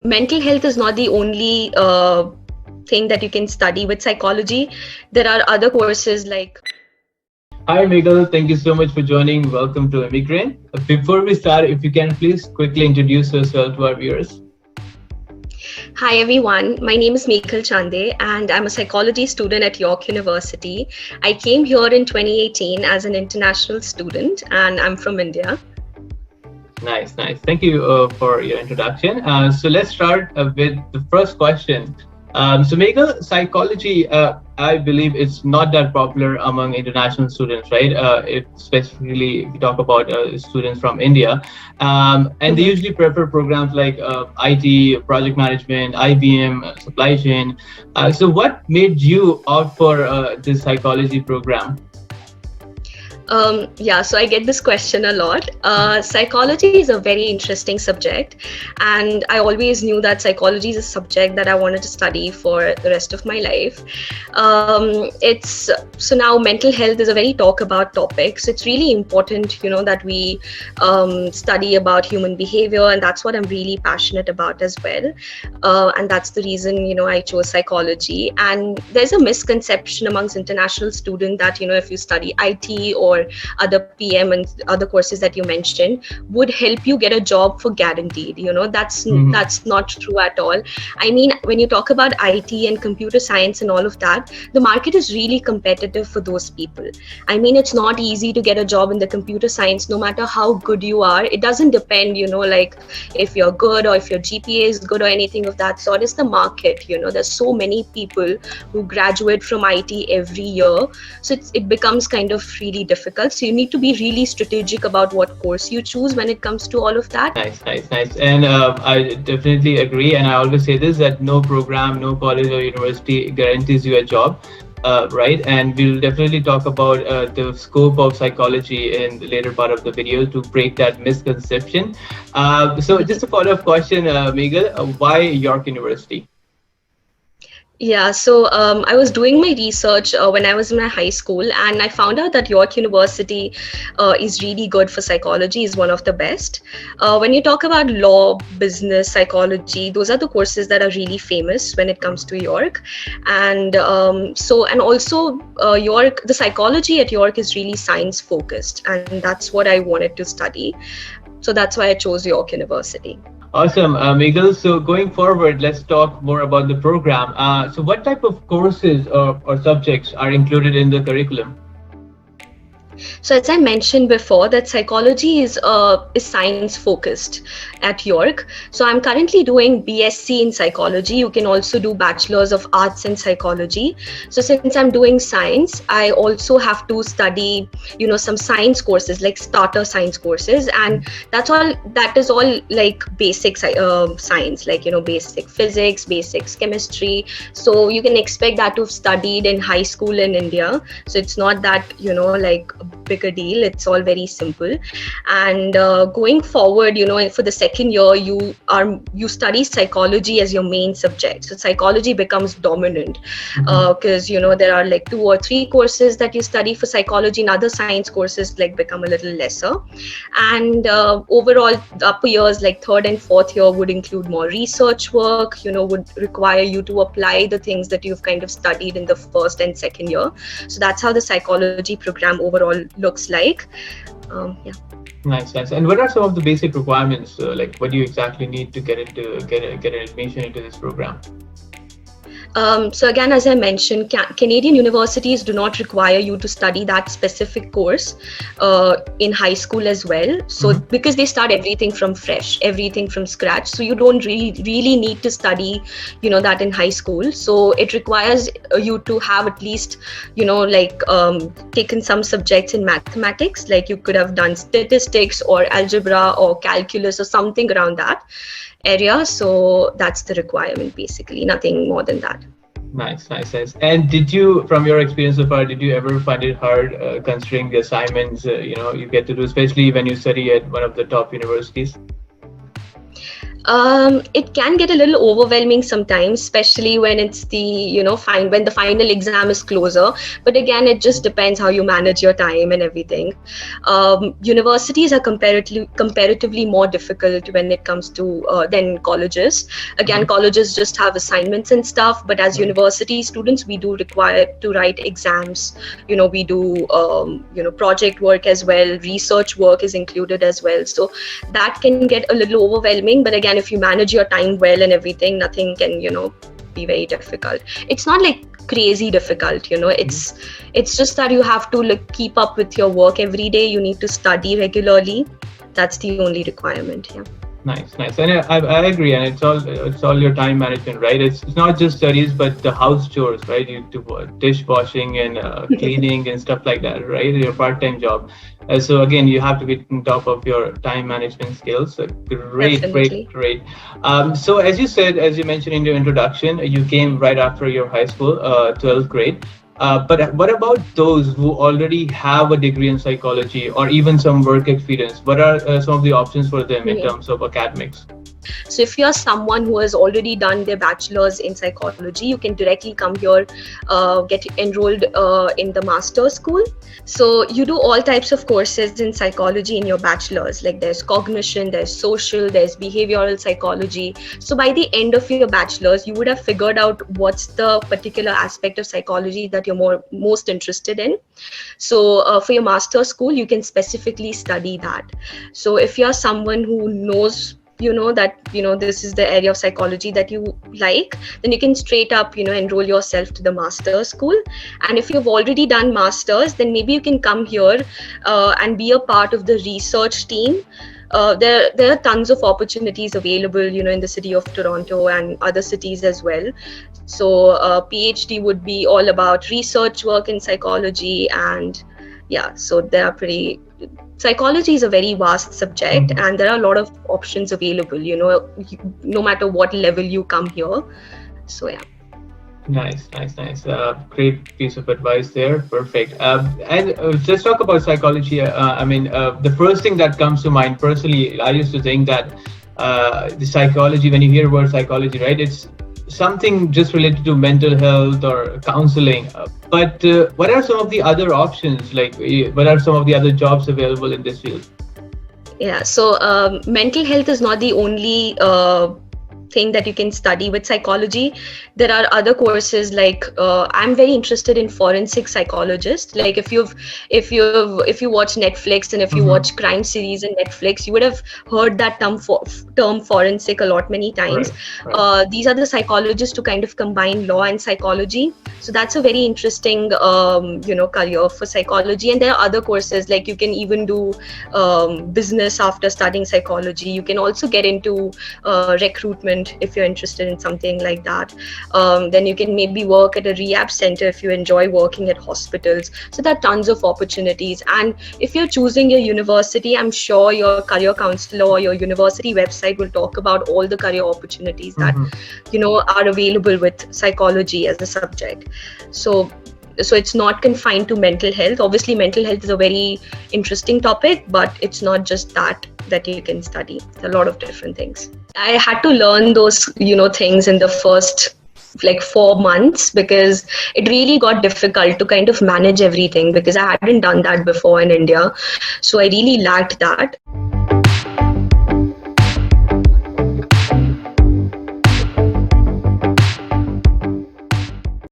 mental health is not the only thing that you can study with psychology. There are other courses like. Hi, Meghal. Thank you so much for joining. Welcome to Immigrant. Before we start, if you can please quickly introduce yourself to our viewers. Hi everyone, my name is Meghal Chande and I'm a psychology student at York University. I came here in 2018 as an international student and I'm from India. Nice. Thank you for your introduction. So let's start with the first question. So Meghal, psychology, I believe it's not that popular among international students, right? Specifically, if you talk about students from India, and they usually prefer programs like IT, project management, IBM, supply chain. So what made you opt for this psychology program? So I get this question a lot. Psychology is a very interesting subject, and I always knew that psychology is a subject that I wanted to study for the rest of my life. It's so now mental health is a very talk about topic, so it's really important, that we study about human behavior, and that's what I'm really passionate about as well. And that's the reason, I chose psychology. And there's a misconception amongst international students that, if you study IT or other PM and other courses that you mentioned would help you get a job for guaranteed. That's not true at all. I mean, when you talk about IT and computer science and all of that, the market is really competitive for those people. I mean, it's not easy to get a job in the computer science no matter how good you are. It doesn't depend, like if you're good or if your GPA is good or anything of that sort. It's the market. There's so many people who graduate from IT every year, so it becomes kind of really difficult. So you need to be really strategic about what course you choose when it comes to all of that. Nice. And I definitely agree. And I always say this, that no program, no college or university guarantees you a job. Right, and we'll definitely talk about the scope of psychology in the later part of the video to break that misconception. So just a follow-up question, Meghal, why York University? Yeah, so I was doing my research when I was in my high school, and I found out that York University is really good for psychology, is one of the best. When you talk about law, business, psychology, those are the courses that are really famous when it comes to York. And also York, the psychology at York is really science focused, and that's what I wanted to study. So that's why I chose York University. Awesome, Meghal. So going forward, let's talk more about the program. So what type of courses or subjects are included in the curriculum? So as I mentioned before, that psychology is science focused at York. So I'm currently doing B.Sc in psychology. You can also do Bachelors of Arts in psychology. So since I'm doing science, I also have to study, some science courses like starter science courses, and that is all like basic science, like basic physics, basics chemistry. So you can expect that to have studied in high school in India. So it's not that like bigger deal. It's all very simple. And going forward, for the second year, you study psychology as your main subject. So psychology becomes dominant because there are like 2 or 3 courses that you study for psychology, and other science courses like become a little lesser. And overall, the upper years like 3rd and 4th year would include more research work. Would require you to apply the things that you've kind of studied in the 1st and 2nd year. So that's how the psychology program overall looks like. Yeah. Nice. And what are some of the basic requirements? Like, what do you exactly need to get an admission into this program? So again, as I mentioned, Canadian universities do not require you to study that specific course in high school as well. So because they start everything from fresh, everything from scratch. So you don't really need to study, that in high school. So it requires you to have at least, taken some subjects in mathematics, like you could have done statistics or algebra or calculus or something around that area. So that's the requirement, basically, nothing more than that. Nice. And did you, from your experience so far, did you ever find it hard considering the assignments you get to do, especially when you study at one of the top universities? It can get a little overwhelming sometimes, especially when it's the, when the final exam is closer. But again, it just depends how you manage your time and everything. Universities are comparatively more difficult when it comes to than colleges. Again, Mhm. colleges just have assignments and stuff, but as Right. university students, we do require to write exams. We do project work as well. Research work is included as well. So that can get a little overwhelming, but again, if you manage your time well and everything, nothing can be very difficult. It's not like crazy difficult. Mhm. It's just that you have to like keep up with your work every day. You need to study regularly. That's the only requirement. Yeah. Nice, nice, and I agree, and it's all your time management, right? It's not just studies, but the house chores, right? You do dishwashing and cleaning and stuff like that, right? Your part-time job. So again, you have to be on top of your time management skills. Great, great, Definitely. great. So as you said, as you mentioned in your introduction, you came right after your high school, 12th grade. But what about those who already have a degree in psychology or even some work experience? What are some of the options for them in Mhm. terms of academics? So if you're someone who has already done their bachelor's in psychology, you can directly come here, get enrolled in the master's school. So you do all types of courses in psychology in your bachelor's. Like there's cognition, there's social, there's behavioral psychology. So by the end of your bachelor's, you would have figured out what's the particular aspect of psychology that you're most interested in. So for your master's school, you can specifically study that. So if you're someone who knows that this is the area of psychology that you like, then you can straight up enroll yourself to the master's school. And if you've already done masters, then maybe you can come here and be a part of the research team. There are tons of opportunities available in the city of Toronto and other cities as well. So PhD would be all about research work in psychology. And yeah, so they are pretty psychology is a very vast subject, Mhm. and there are a lot of options available, no matter what level you come here. So yeah. Nice, nice, nice. Great piece of advice there. Perfect. And let's talk about psychology. I mean, the first thing that comes to mind personally, I used to think that the psychology, when you hear word psychology, right, it's something just related to mental health or counseling. But what are some of the other options? Like, what are some of the other jobs available in this field? Yeah, so mental health is not the only thing that you can study with psychology. There are other courses like I'm very interested in forensic psychologist. Like if you watch Netflix and if you Mm-hmm. watch crime series in Netflix, you would have heard that term forensic a lot many times. Right, right. These are the psychologists who kind of combine law and psychology. So that's a very interesting career for psychology. And there are other courses like you can even do business after studying psychology. You can also get into recruitment if you're interested in something like that. Then you can maybe work at a rehab center if you enjoy working at hospitals. So there are tons of opportunities. And if you're choosing your university, I'm sure your career counselor or your university website will talk about all the career opportunities that Mm-hmm. are available with psychology as a subject. So it's not confined to mental health. Obviously mental health is a very interesting topic, but it's not just that you can study. There are a lot of different things. I had to learn those things in the first like 4 months, because it really got difficult to kind of manage everything, because I hadn't done that before in India. So I really lacked that.